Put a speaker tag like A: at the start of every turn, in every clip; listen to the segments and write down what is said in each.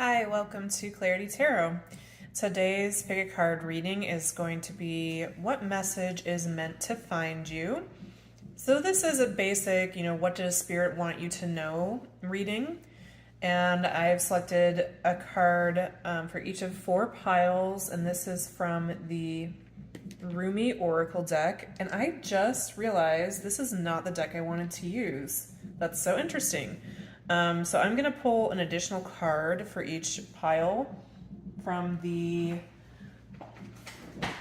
A: Hi, welcome to Clarity Tarot. Today's pick a card reading is going to be what message is meant to find you. So this is a basic, what does Spirit want you to know reading. And I've selected a card for each of 4 piles, and this is from the Rumi Oracle deck. And I just realized this is not the deck I wanted to use. That's so interesting. So I'm going to pull an additional card for each pile from the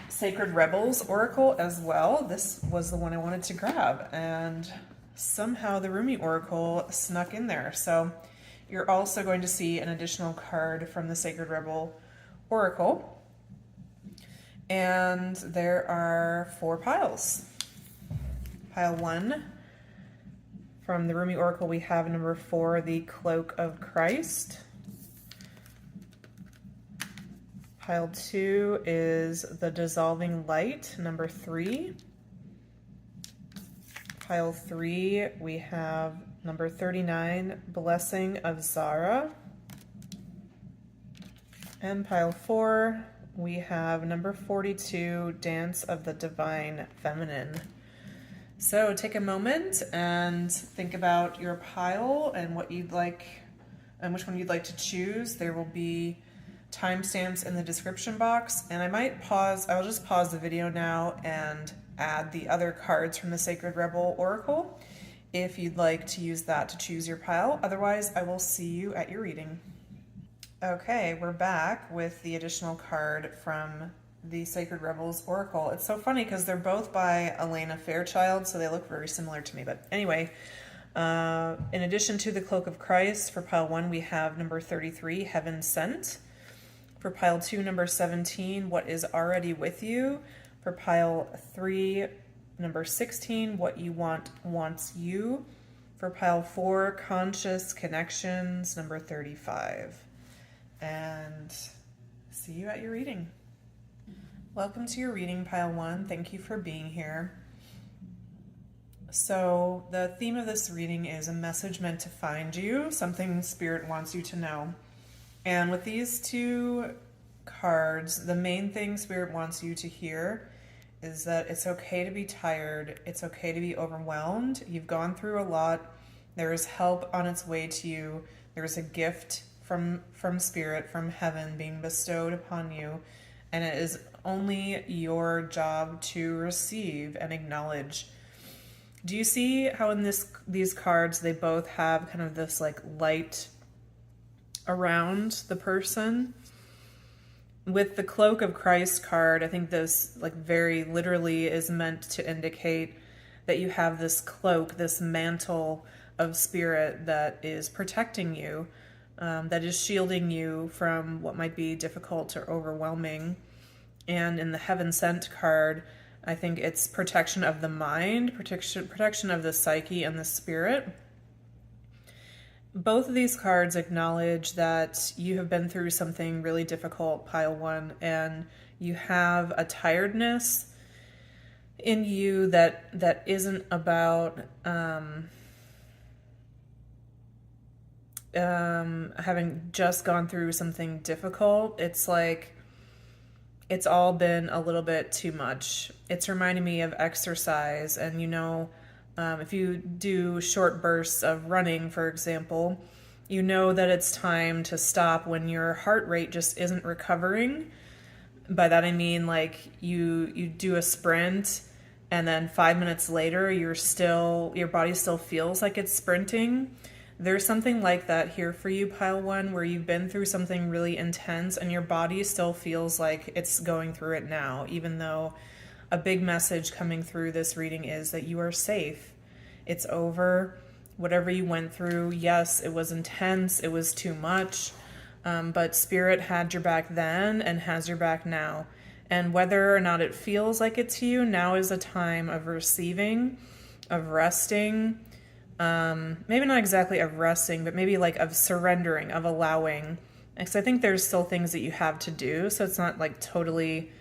A: Sacred Rebels Oracle as well. This was the one I wanted to grab, and somehow the Rumi Oracle snuck in there. So you're also going to see an additional card from the Sacred Rebel Oracle. And there are 4 piles. Pile 1. From the Rumi Oracle, we have number 4, the Cloak of Christ. Pile 2 is the Dissolving Light, number 3. Pile 3, we have number 39, Blessing of Zara. And pile 4, we have number 42, Dance of the Divine Feminine. So take a moment and think about your pile and what you'd like and which one you'd like to choose. There will be timestamps in the description box, and I'll just pause the video now and add the other cards from the Sacred Rebel Oracle if you'd like to use that to choose your pile. Otherwise, I will see you at your reading. Okay, we're back with the additional card from the Sacred Rebels Oracle. It's so funny because they're both by Elena Fairchild, so they look very similar to me. But anyway, in addition to the Cloak of Christ, for pile 1, we have number 33, Heaven Sent. For pile 2, number 17, What is Already With You. For pile 3, number 16, What You Want Wants You. For pile 4, Conscious Connections, number 35. And see you at your reading. Welcome to your reading, pile 1. Thank you for being here. So the theme of this reading is a message meant to find you, something Spirit wants you to know. And with these 2 cards, the main thing Spirit wants you to hear is that it's okay to be tired. It's okay to be overwhelmed. You've gone through a lot. There is help on its way to you. There is a gift from Spirit, from heaven, being bestowed upon you. And it is only your job to receive and acknowledge. Do you see how in these cards they both have kind of this like light around the person? With the Cloak of Christ card, I think this like very literally is meant to indicate that you have this cloak, this mantle of Spirit that is protecting you, that is shielding you from what might be difficult or overwhelming. And in the Heaven Sent card, I think it's protection of the mind, protection of the psyche and the spirit. Both of these cards acknowledge that you have been through something really difficult, pile 1, and you have a tiredness in you that isn't about having just gone through something difficult. It's like it's all been a little bit too much. It's reminding me of exercise, and if you do short bursts of running, for example, you know that it's time to stop when your heart rate just isn't recovering. By that I mean like you do a sprint, and then 5 minutes later your body still feels like it's sprinting. There's something like that here for you, pile 1, where you've been through something really intense and your body still feels like it's going through it now, even though a big message coming through this reading is that you are safe. It's over. Whatever you went through, yes, it was intense, it was too much, but Spirit had your back then and has your back now. And whether or not it feels like it to you, now is a time of receiving, of resting, maybe not exactly of resting, but maybe like of surrendering, of allowing. Because I think there's still things that you have to do, so it's not like totally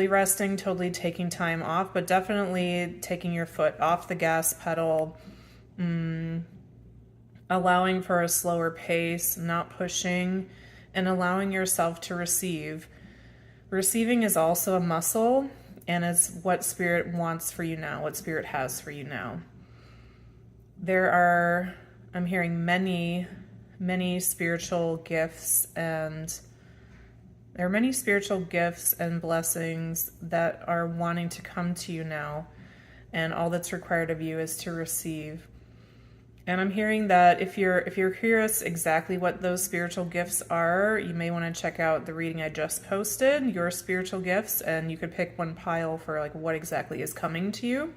A: resting, totally taking time off, but definitely taking your foot off the gas pedal, allowing for a slower pace, not pushing, and allowing yourself to receive. Receiving is also a muscle, and it's what Spirit wants for you now, what Spirit has for you now. I'm hearing many, many spiritual gifts, and there are many spiritual gifts and blessings that are wanting to come to you now, and all that's required of you is to receive. And I'm hearing that if you're curious exactly what those spiritual gifts are, you may want to check out the reading I just posted, Your Spiritual Gifts, and you could pick one pile for like what exactly is coming to you.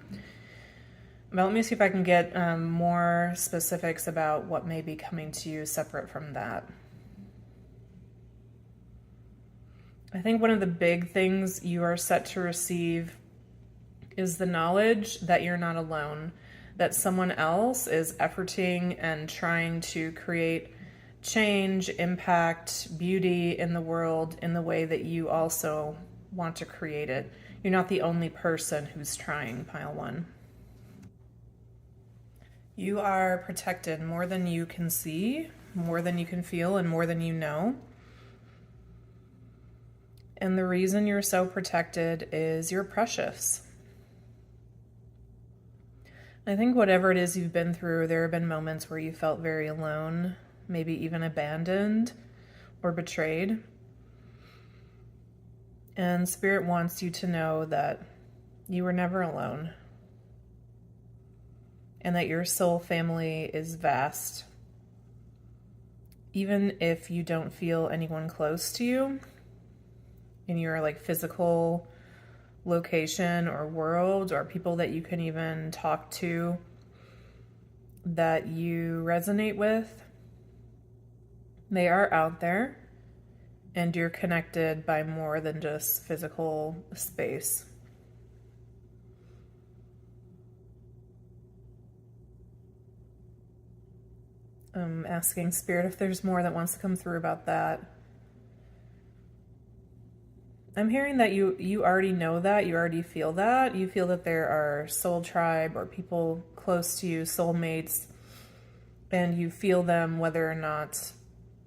A: But let me see if I can get more specifics about what may be coming to you separate from that. I think one of the big things you are set to receive is the knowledge that you're not alone, that someone else is efforting and trying to create change, impact, beauty in the world in the way that you also want to create it. You're not the only person who's trying, pile one. You are protected more than you can see, more than you can feel, and more than you know. And the reason you're so protected is you're precious. I think whatever it is you've been through, there have been moments where you felt very alone, maybe even abandoned or betrayed. And Spirit wants you to know that you were never alone, and that your soul family is vast. Even if you don't feel anyone close to you in your like physical location or world, or people that you can even talk to that you resonate with, they are out there, and you're connected by more than just physical space. I'm asking Spirit if there's more that wants to come through about that. I'm hearing that you already know that, you already feel that. You feel that there are soul tribe or people close to you, soulmates, and you feel them whether or not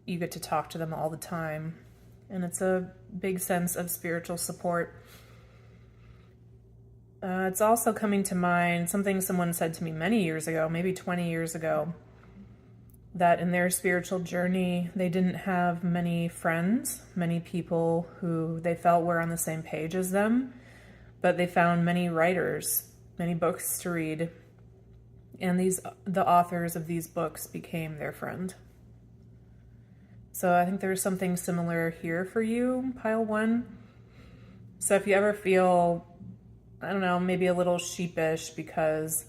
A: you get to talk to them all the time. And it's a big sense of spiritual support. It's also coming to mind something someone said to me many years ago, maybe 20 years ago, that in their spiritual journey, they didn't have many friends, many people who they felt were on the same page as them, but they found many writers, many books to read, and the authors of these books became their friend. So I think there's something similar here for you, pile one. So if you ever feel, I don't know, maybe a little sheepish because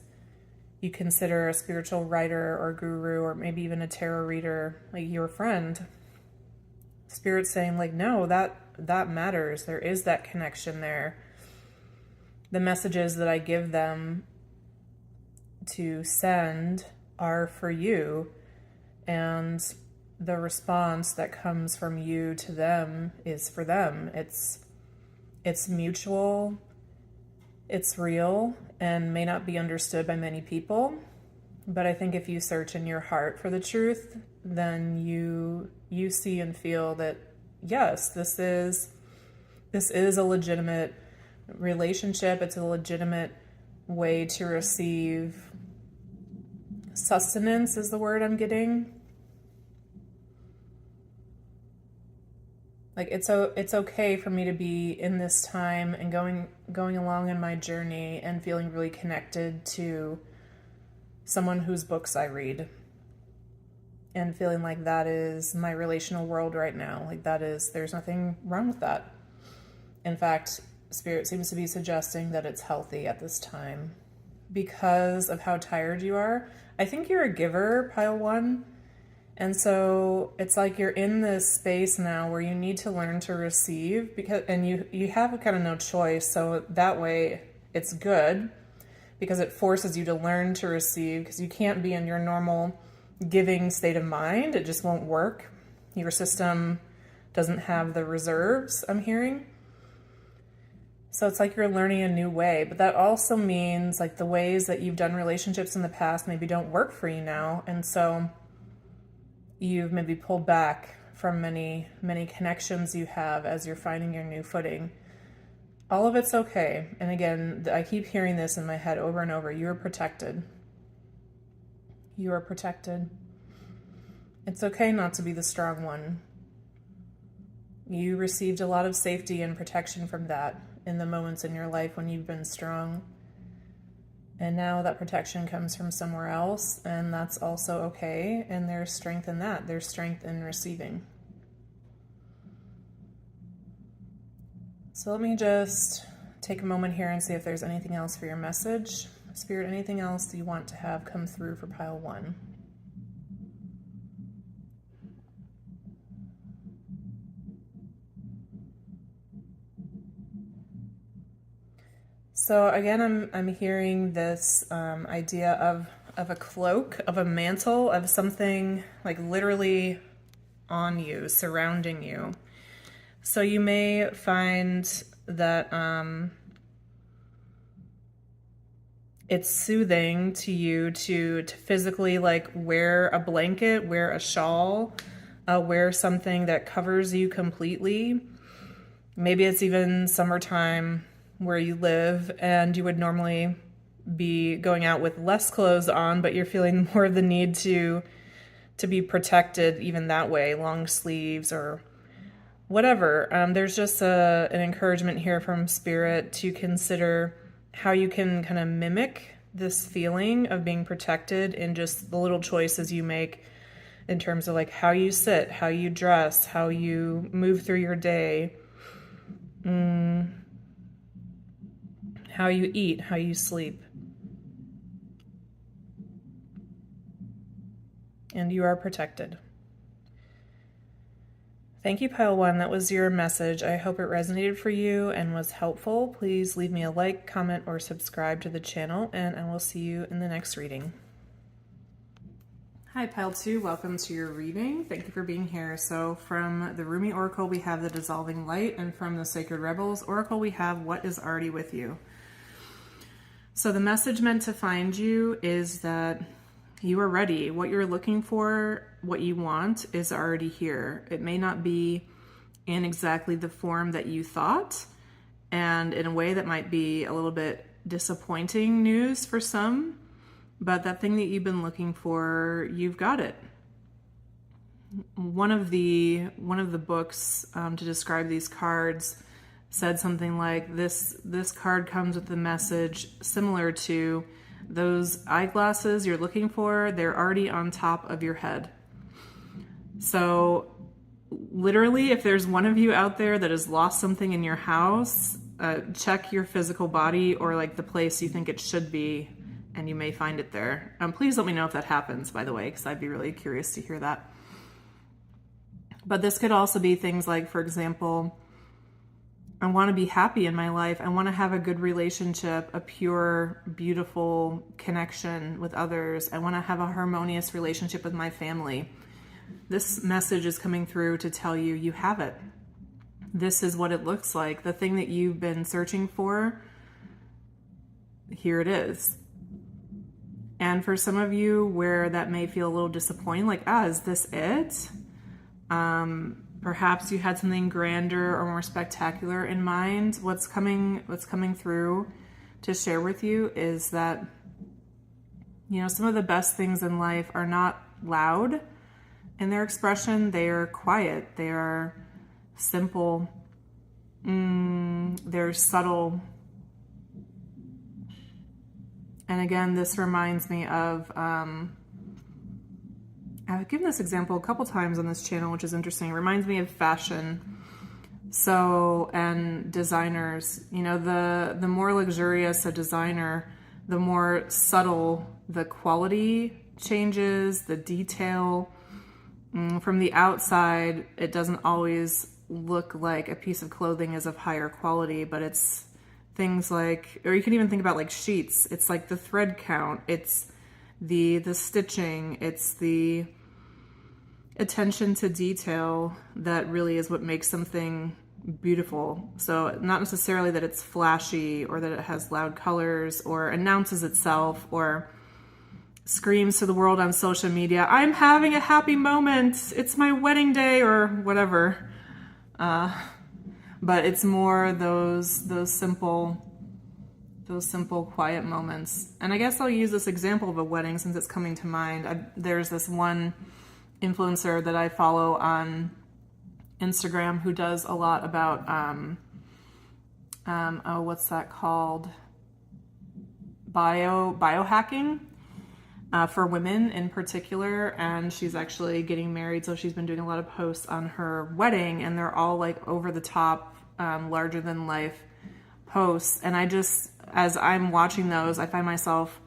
A: you consider a spiritual writer or guru or maybe even a tarot reader like your friend, Spirit's saying like, no, that matters. There is that connection there. The messages that I give them to send are for you, and the response that comes from you to them is for them. It's mutual, it's real, and may not be understood by many people. But I think if you search in your heart for the truth, then you see and feel that, yes, this is a legitimate relationship. It's a legitimate way to receive sustenance is the word I'm getting. Like it's okay for me to be in this time and going along in my journey and feeling really connected to someone whose books I read, and feeling like that is my relational world right now. Like there's nothing wrong with that. In fact, Spirit seems to be suggesting that it's healthy at this time because of how tired you are. I think you're a giver, pile one. And so it's like you're in this space now where you need to learn to receive, and you have kind of no choice. So that way it's good because it forces you to learn to receive, because you can't be in your normal giving state of mind. It just won't work. Your system doesn't have the reserves, I'm hearing. So it's like you're learning a new way, but that also means like the ways that you've done relationships in the past maybe don't work for you now. And so you've maybe pulled back from many, many connections you have as you're finding your new footing. All of it's okay. And again, I keep hearing this in my head over and over. You are protected. You are protected. It's okay not to be the strong one. You received a lot of safety and protection from that in the moments in your life when you've been strong. And now that protection comes from somewhere else, and that's also okay. And there's strength in that. There's strength in receiving. So let me just take a moment here and see if there's anything else for your message. Spirit, anything else you want to have come through for pile 1? So again, I'm hearing this idea of a cloak, of a mantle, of something like literally on you, surrounding you. So you may find that it's soothing to you to physically like wear a blanket, wear a shawl, wear something that covers you completely. Maybe it's even summertime where you live and you would normally be going out with less clothes on, but you're feeling more of the need to be protected even that way, long sleeves or whatever. There's just an encouragement here from Spirit to consider how you can kind of mimic this feeling of being protected in just the little choices you make in terms of like how you sit, how you dress, how you move through your day, how you eat, how you sleep. And you are protected. Thank you, Pile 1. That was your message. I hope it resonated for you and was helpful. Please leave me a like, comment, or subscribe to the channel, and I will see you in the next reading. Hi, Pile 2. Welcome to your reading. Thank you for being here. So from the Rumi Oracle, we have the Dissolving Light, and from the Sacred Rebels Oracle, we have What is Already with You. So the message meant to find you is that you are ready. What you're looking for, what you want, is already here. It may not be in exactly the form that you thought, and in a way that might be a little bit disappointing news for some, but that thing that you've been looking for, you've got it. One of the books to describe these cards said something like, this card comes with a message similar to those eyeglasses you're looking for, they're already on top of your head. So literally, if there's one of you out there that has lost something in your house, check your physical body or like the place you think it should be, and you may find it there. Please let me know if that happens, by the way, because I'd be really curious to hear that. But this could also be things like, for example, I want to be happy in my life. I want to have a good relationship, a pure, beautiful connection with others. I want to have a harmonious relationship with my family. This message is coming through to tell you, you have it. This is what it looks like. The thing that you've been searching for, here it is. And for some of you where that may feel a little disappointing, like, is this it? Perhaps you had something grander or more spectacular in mind. What's coming through to share with you is that, some of the best things in life are not loud in their expression. They are quiet. They are simple. They're subtle. And again, this reminds me of, I've given this example a couple times on this channel, which is interesting. It reminds me of fashion. So, and designers, the more luxurious a designer, the more subtle the quality changes, the detail. From the outside, it doesn't always look like a piece of clothing is of higher quality, but it's things like, or you can even think about like sheets. It's like the thread count. It's the stitching, it's the attention to detail that really is what makes something beautiful. So not necessarily that it's flashy or that it has loud colors or announces itself or screams to the world on social media, I'm having a happy moment, it's my wedding day, or whatever. But it's more those simple quiet moments. And I guess I'll use this example of a wedding since it's coming to mind. There's this one influencer that I follow on Instagram who does a lot about what's that called? Biohacking for women in particular. And she's actually getting married, so she's been doing a lot of posts on her wedding, and they're all like over the top, larger than life posts. And as I'm watching those, I find myself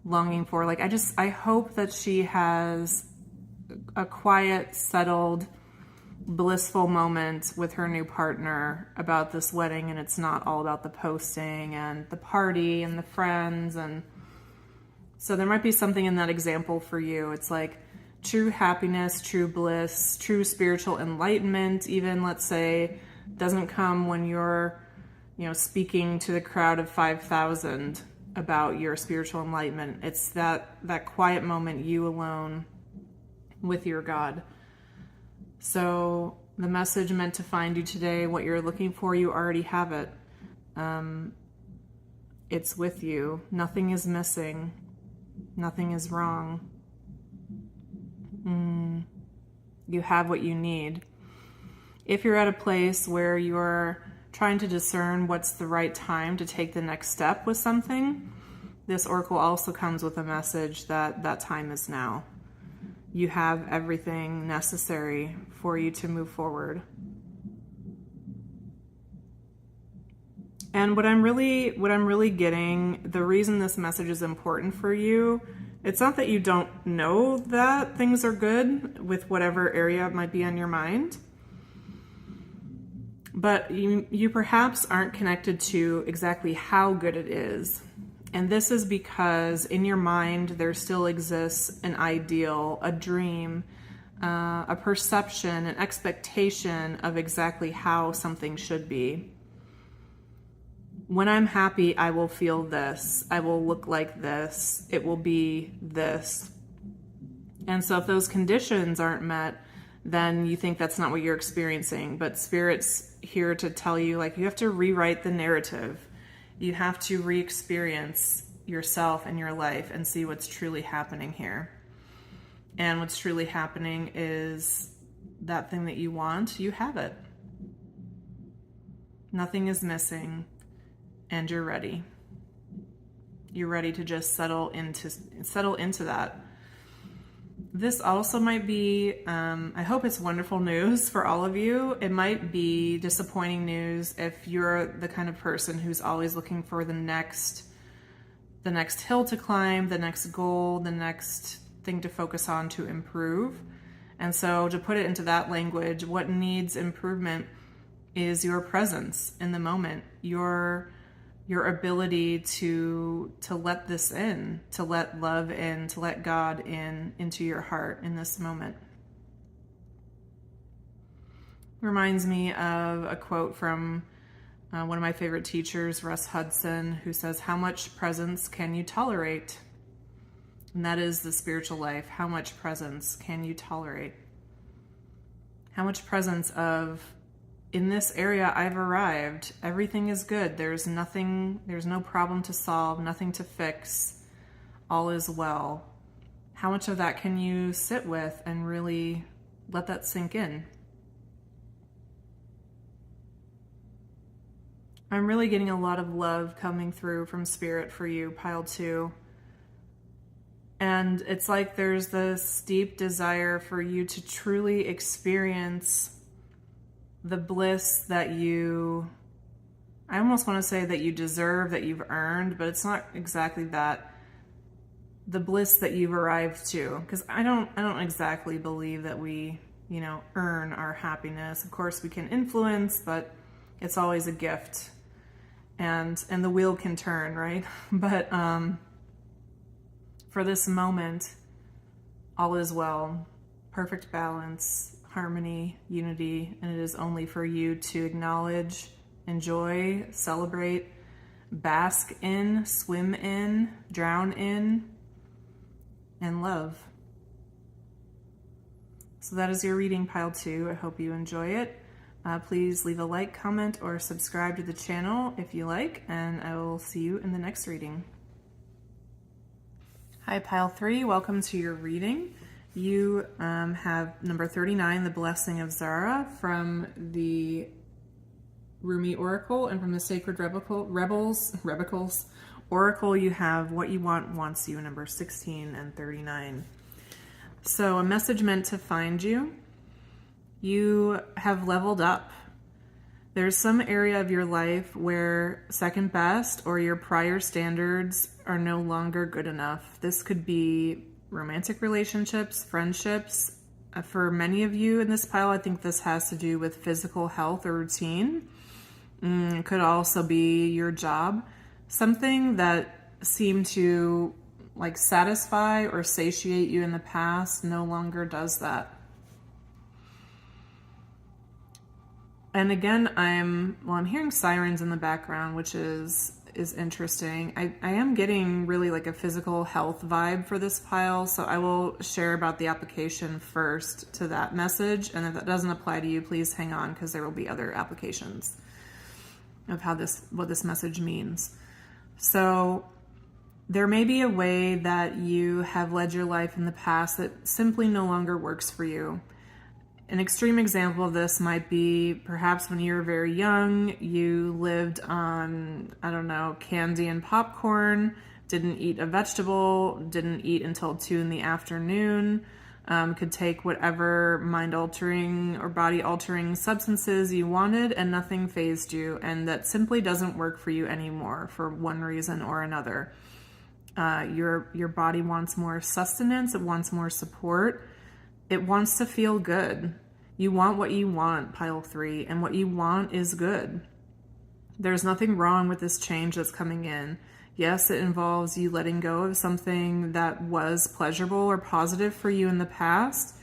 A: longing for, like, I hope that she has a quiet, settled, blissful moment with her new partner about this wedding, and it's not all about the posting and the party and the friends. And so there might be something in that example for you. It's like true happiness, true bliss, true spiritual enlightenment, even, let's say, doesn't come when you're, speaking to the crowd of 5,000 about your spiritual enlightenment. It's that quiet moment, you alone with your God. So the message meant to find you today, what you're looking for, you already have it. It's with you. Nothing is missing. Nothing is wrong. You have what you need. If you're at a place where you're trying to discern what's the right time to take the next step with something, this oracle also comes with a message that time is now. You have everything necessary for you to move forward. And what I'm really getting, the reason this message is important for you, it's not that you don't know that things are good with whatever area might be on your mind, but you perhaps aren't connected to exactly how good it is. And this is because in your mind, there still exists an ideal, a dream, a perception, an expectation of exactly how something should be. When I'm happy, I will feel this. I will look like this. It will be this. And so if those conditions aren't met, then you think that's not what you're experiencing. But Spirit's here to tell you, like, you have to rewrite the narrative. You have to re-experience yourself and your life and see what's truly happening here. And what's truly happening is that thing that you want, you have it. Nothing is missing, and you're ready. You're ready to just settle into that. This also might be, I hope it's wonderful news for all of you. It might be disappointing news if you're the kind of person who's always looking for the next hill to climb, the next goal, the next thing to focus on to improve. And so to put it into that language, what needs improvement is your presence in the moment, your ability to let this in, to let love in, to let God into your heart in this moment. Reminds me of a quote from one of my favorite teachers, Russ Hudson, who says, "How much presence can you tolerate?" And that is the spiritual life. How much presence can you tolerate? How much presence of, in this area, I've arrived. Everything is good. There's no problem to solve, nothing to fix. All is well. How much of that can you sit with and really let that sink in? I'm really getting a lot of love coming through from Spirit for you, pile 2. And it's like there's this deep desire for you to truly experience the bliss that I almost want to say that you deserve, that you've earned, but it's not exactly that. The bliss that you've arrived to, because I don't exactly believe that we, earn our happiness. Of course we can influence, but it's always a gift, and the wheel can turn, right? But for this moment, all is well, perfect balance, harmony, unity, and it is only for you to acknowledge, enjoy, celebrate, bask in, swim in, drown in, and love. So that is your reading, pile 2. I hope you enjoy it. Please leave a like, comment, or subscribe to the channel if you like, and I will see you in the next reading. Hi, pile 3. Welcome to your reading. You have number 39, The Blessing of Zara, from the Rumi Oracle, and from the Sacred Rebels Oracle, you have What You Want Wants You, number 16 and 39. So a message meant to find you. You have leveled up. There's some area of your life where second best or your prior standards are no longer good enough. This could be romantic relationships, friendships. For many of you in this pile, I think this has to do with physical health or routine. It could also be your job. Something that seemed to like satisfy or satiate you in the past no longer does that. And again, I'm hearing sirens in the background, which is interesting. I am getting really like a physical health vibe for this pile, so I will share about the application first to that message, and if that doesn't apply to you, please hang on, because there will be other applications of what this message means. So there may be a way that you have led your life in the past that simply no longer works for you. An extreme example of this might be perhaps when you were very young, you lived on, I don't know, candy and popcorn, didn't eat a vegetable, didn't eat until 2 in the afternoon, could take whatever mind-altering or body-altering substances you wanted, and nothing fazed you, and that simply doesn't work for you anymore for one reason or another. Your body wants more sustenance, it wants more support, it wants to feel good. You want what you want, pile 3, and what you want is good. There's nothing wrong with this change that's coming in. Yes, it involves you letting go of something that was pleasurable or positive for you in the past,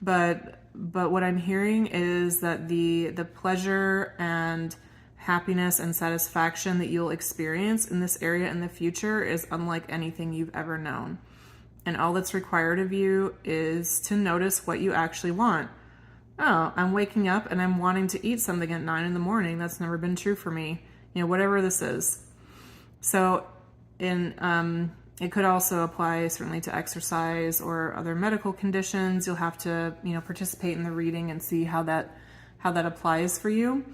A: but what I'm hearing is that the pleasure and happiness and satisfaction that you'll experience in this area in the future is unlike anything you've ever known. And all that's required of you is to notice what you actually want. Oh, I'm waking up and I'm wanting to eat something at 9 in the morning. That's never been true for me. Whatever this is. So it could also apply certainly to exercise or other medical conditions. You'll have to, participate in the reading and see how that applies for you.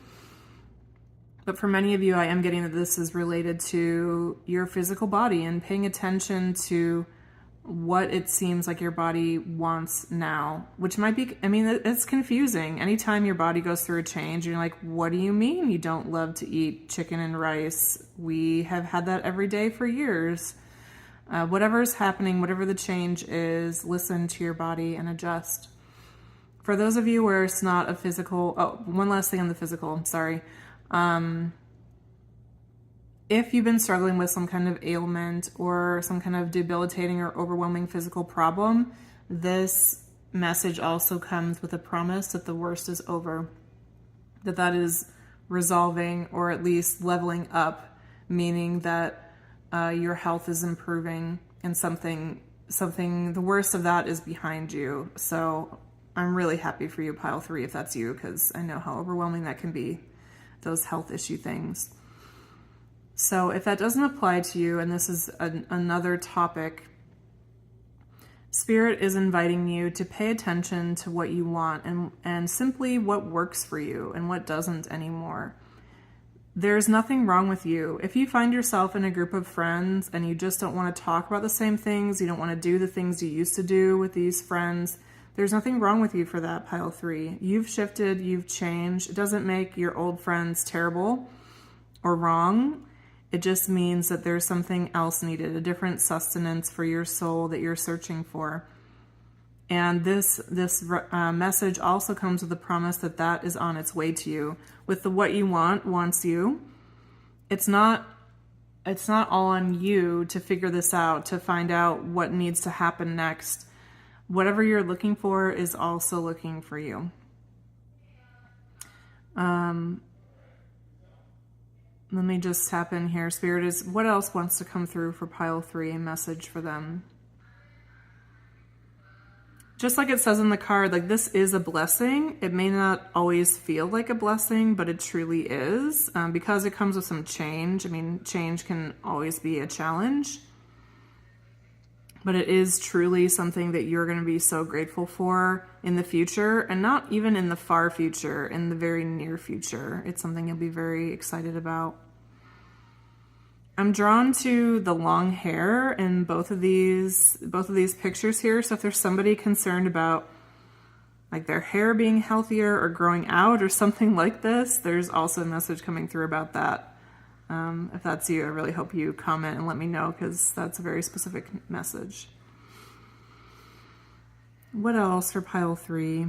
A: But for many of you, I am getting that this is related to your physical body and paying attention to what it seems like your body wants now, which might be, it's confusing. Anytime your body goes through a change, you're like, what do you mean you don't love to eat chicken and rice? We have had that every day for years. Whatever is happening, whatever the change is, listen to your body and adjust. For those of you where it's not a physical, one last thing on the physical, sorry. If you've been struggling with some kind of ailment or some kind of debilitating or overwhelming physical problem, this message also comes with a promise that the worst is over, that is resolving or at least leveling up, meaning that your health is improving and something, the worst of that is behind you. So I'm really happy for you, pile 3, if that's you, because I know how overwhelming that can be, those health issue things. So if that doesn't apply to you, and this is another topic, Spirit is inviting you to pay attention to what you want and simply what works for you and what doesn't anymore. There's nothing wrong with you. If you find yourself in a group of friends and you just don't want to talk about the same things, you don't want to do the things you used to do with these friends, there's nothing wrong with you for that, pile 3. You've shifted, you've changed. It doesn't make your old friends terrible or wrong. It just means that there's something else needed, a different sustenance for your soul that you're searching for. And this message also comes with the promise that is on its way to you. With the what you want wants you. It's not all on you to figure this out, to find out what needs to happen next. Whatever you're looking for is also looking for you. Let me just tap in here. Spirit is, what else wants to come through for pile 3, a message for them? just like it says in the card, like this is a blessing. It may not always feel like a blessing, but it truly is, because it comes with some change. I mean, change can always be a challenge, but it is truly something that you're going to be so grateful for in the future, and not even in the far future, in the very near future. It's something you'll be very excited about. I'm drawn to the long hair in both of these pictures here. So if there's somebody concerned about like their hair being healthier or growing out or something like this, there's also a message coming through about that. If that's you, I really hope you comment and let me know, because that's a very specific message. What else for pile 3?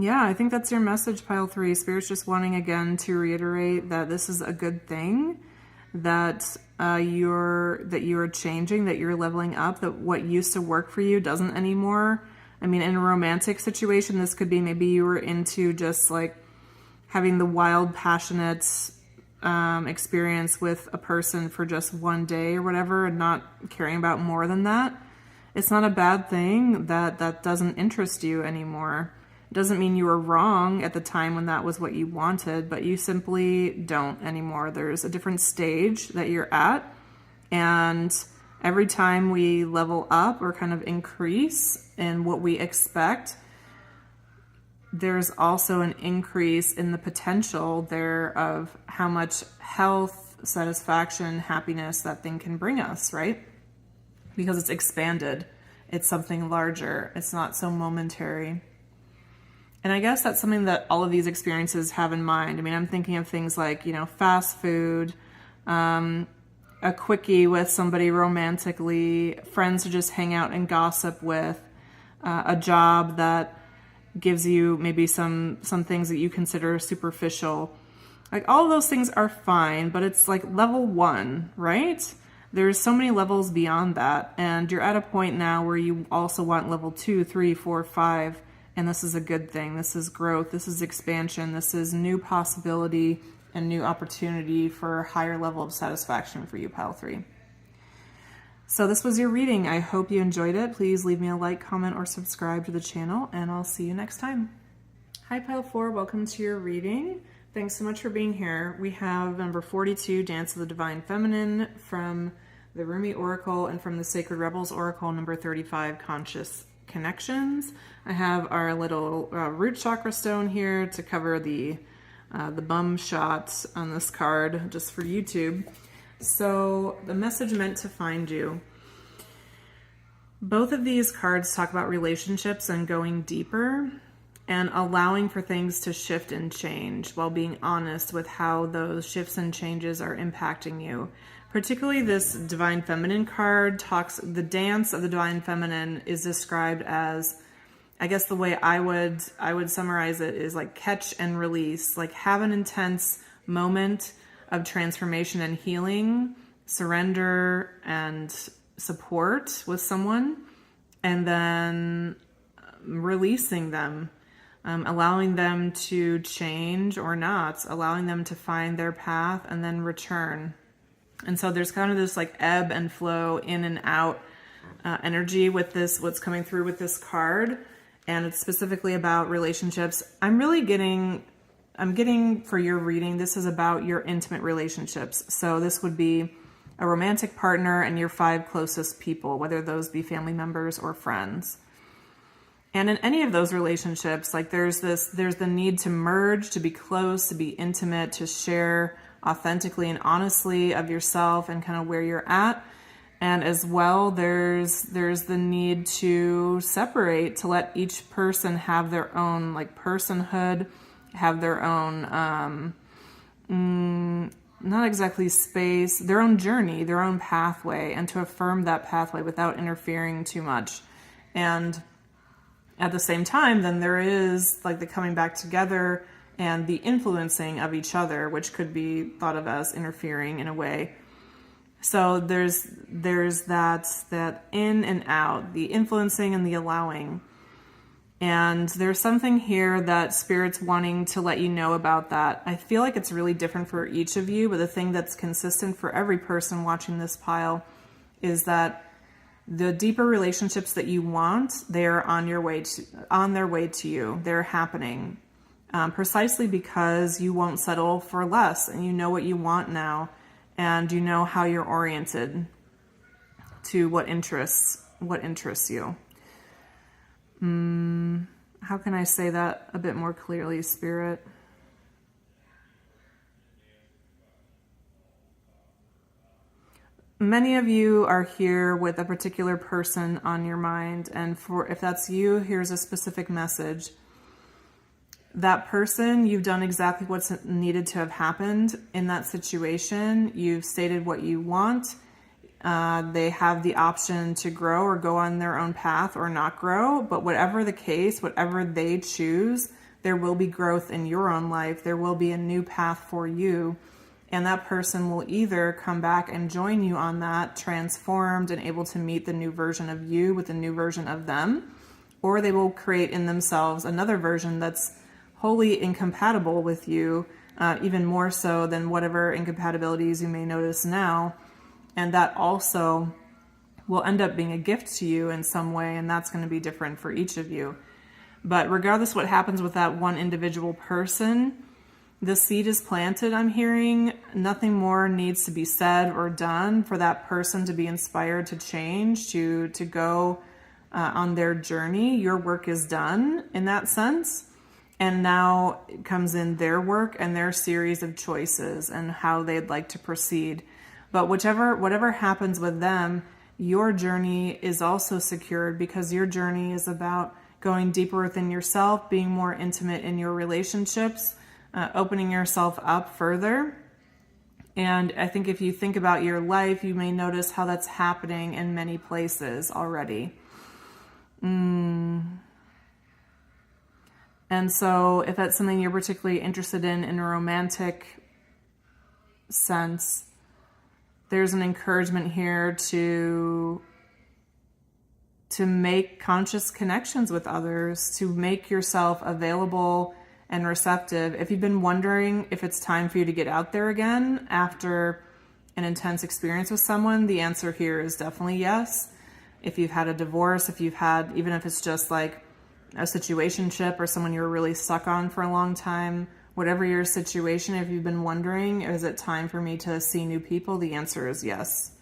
A: Yeah, I think that's your message, pile 3. Spirit's just wanting again to reiterate that this is a good thing, that you're changing, that you're leveling up, that what used to work for you doesn't anymore. I mean, in a romantic situation, this could be maybe you were into just like having the wild, passionate experience with a person for just one day or whatever, and not caring about more than that. It's not a bad thing that doesn't interest you anymore. Doesn't mean you were wrong at the time when that was what you wanted, but you simply don't anymore. There's a different stage that you're at, and every time we level up or kind of increase in what we expect, there's also an increase in the potential there of how much health, satisfaction, happiness that thing can bring us, right? Because it's expanded. It's something larger. It's not so momentary. And I guess that's something that all of these experiences have in mind. I mean, I'm thinking of things like, fast food, a quickie with somebody romantically, friends to just hang out and gossip with, a job that gives you maybe some things that you consider superficial. Like, all of those things are fine, but it's like level 1, right? There's so many levels beyond that. And you're at a point now where you also want level 2, 3, 4, 5. And this is a good thing. This is growth. This is expansion. This is new possibility and new opportunity for a higher level of satisfaction for you, pile 3. So this was your reading. I hope you enjoyed it. Please leave me a like, comment, or subscribe to the channel, and I'll see you next time. Hi, pile 4. Welcome to your reading. Thanks so much for being here. We have number 42, Dance of the Divine Feminine, from the Rumi Oracle, and from the Sacred Rebels Oracle, number 35, Conscious Connections. I have our little root chakra stone here to cover the bum shot on this card, just for YouTube. So the message meant to find you. Both of these cards talk about relationships and going deeper and allowing for things to shift and change while being honest with how those shifts and changes are impacting you. Particularly this Divine Feminine card the dance of the Divine Feminine is described as, I guess the way I would summarize it is like catch and release, like have an intense moment of transformation and healing, surrender and support with someone, and then releasing them, allowing them to change or not, allowing them to find their path and then return. And so there's kind of this like ebb and flow, in and out energy with this, what's coming through with this card. And it's specifically about relationships. I'm getting for your reading, this is about your intimate relationships. So this would be a romantic partner and your 5 closest people, whether those be family members or friends. And in any of those relationships, like there's the need to merge, to be close, to be intimate, to share authentically and honestly of yourself and kind of where you're at. And as well, there's the need to separate, to let each person have their own like personhood, have their own, not exactly space, their own journey, their own pathway, and to affirm that pathway without interfering too much. And at the same time, then there is like the coming back together and the influencing of each other, which could be thought of as interfering in a way. So there's that in and out, the influencing and the allowing. And there's something here that Spirit's wanting to let you know about that. I feel like it's really different for each of you, but the thing that's consistent for every person watching this pile is that The deeper relationships that you want, they're on their way to you. They're happening precisely because you won't settle for less, and you know what you want now, and you know how you're oriented to what interests you. How can I say that a bit more clearly, Spirit? Many of you are here with a particular person on your mind, and if that's you, here's a specific message. That person, you've done exactly what's needed to have happened in that situation. You've stated what you want. They have the option to grow or go on their own path or not grow, but whatever the case, whatever they choose, there will be growth in your own life. There will be a new path for you. And that person will either come back and join you on that, transformed and able to meet the new version of you with the new version of them, or they will create in themselves another version that's wholly incompatible with you, even more so than whatever incompatibilities you may notice now. And that also will end up being a gift to you in some way, and that's going to be different for each of you. But regardless what happens with that one individual person, the seed is planted, I'm hearing. Nothing more needs to be said or done for that person to be inspired to change, to go on their journey. Your work is done in that sense. And now it comes in their work and their series of choices and how they'd like to proceed. But whatever happens with them, your journey is also secured, because your journey is about going deeper within yourself, being more intimate in your relationships, opening yourself up further. And I think if you think about your life, you may notice how that's happening in many places already. And so if that's something you're particularly interested in a romantic sense, there's an encouragement here to make conscious connections with others, to make yourself available and receptive. If you've been wondering if it's time for you to get out there again after an intense experience with someone, the answer here is definitely yes. If you've had a divorce, even if it's just like a situationship or someone you're really stuck on for a long time, whatever your situation, if you've been wondering, is it time for me to see new people? The answer is yes.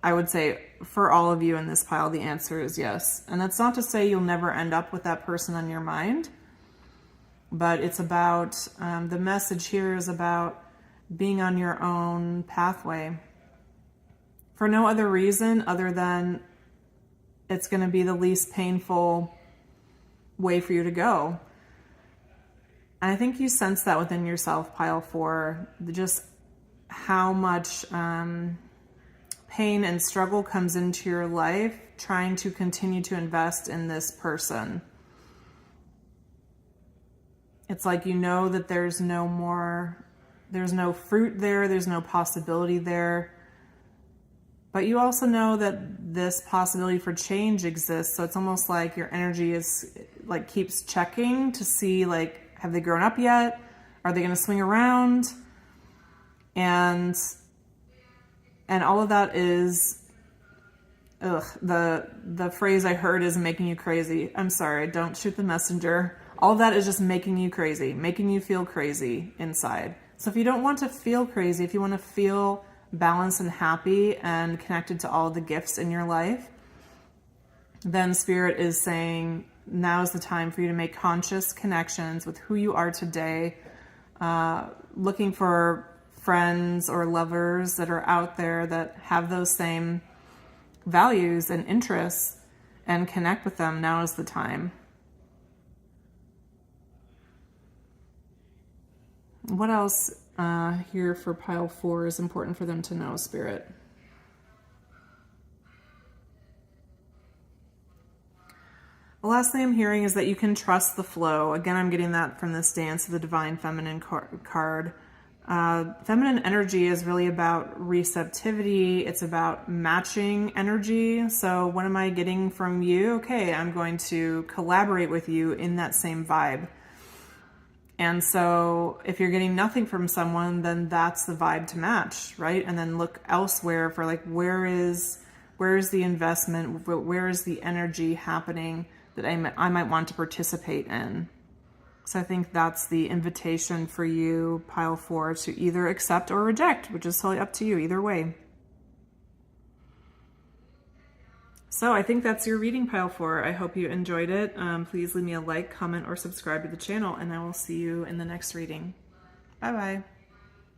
A: I would say for all of you in this pile, the answer is yes. And that's not to say you'll never end up with that person on your mind, but it's about, the message here is about being on your own pathway for no other reason other than it's going to be the least painful way for you to go. And I think you sense that within yourself, pile 4, just how much pain and struggle comes into your life trying to continue to invest in this person. It's like, you know that there's no fruit there, there's no possibility there. But you also know that this possibility for change exists. So it's almost like your energy is like keeps checking to see, like, have they grown up yet? Are they going to swing around? And all of that is, the phrase I heard is making you crazy. I'm sorry, don't shoot the messenger. All of that is just making you crazy, making you feel crazy inside. So if you don't want to feel crazy, if you want to feel balanced and happy and connected to all the gifts in your life, then Spirit is saying now is the time for you to make conscious connections with who you are today, looking for friends or lovers that are out there that have those same values and interests, and connect with them. Now is the time. What else here for pile 4 is important for them to know, Spirit? The last thing I'm hearing is that you can trust the flow. Again, I'm getting that from this Dance of the Divine Feminine card. Feminine energy is really about receptivity. It's about matching energy. So what am I getting from you? Okay, I'm going to collaborate with you in that same vibe. And so if you're getting nothing from someone, then that's the vibe to match, right? And then look elsewhere for, like, where is Where's the investment? Where is the energy happening that I might want to participate in? So I think that's the invitation for you, pile 4, to either accept or reject, which is totally up to you either way. So I think that's your reading, pile 4. I hope you enjoyed it. Please leave me a like, comment, or subscribe to the channel, and I will see you in the next reading. Bye-bye.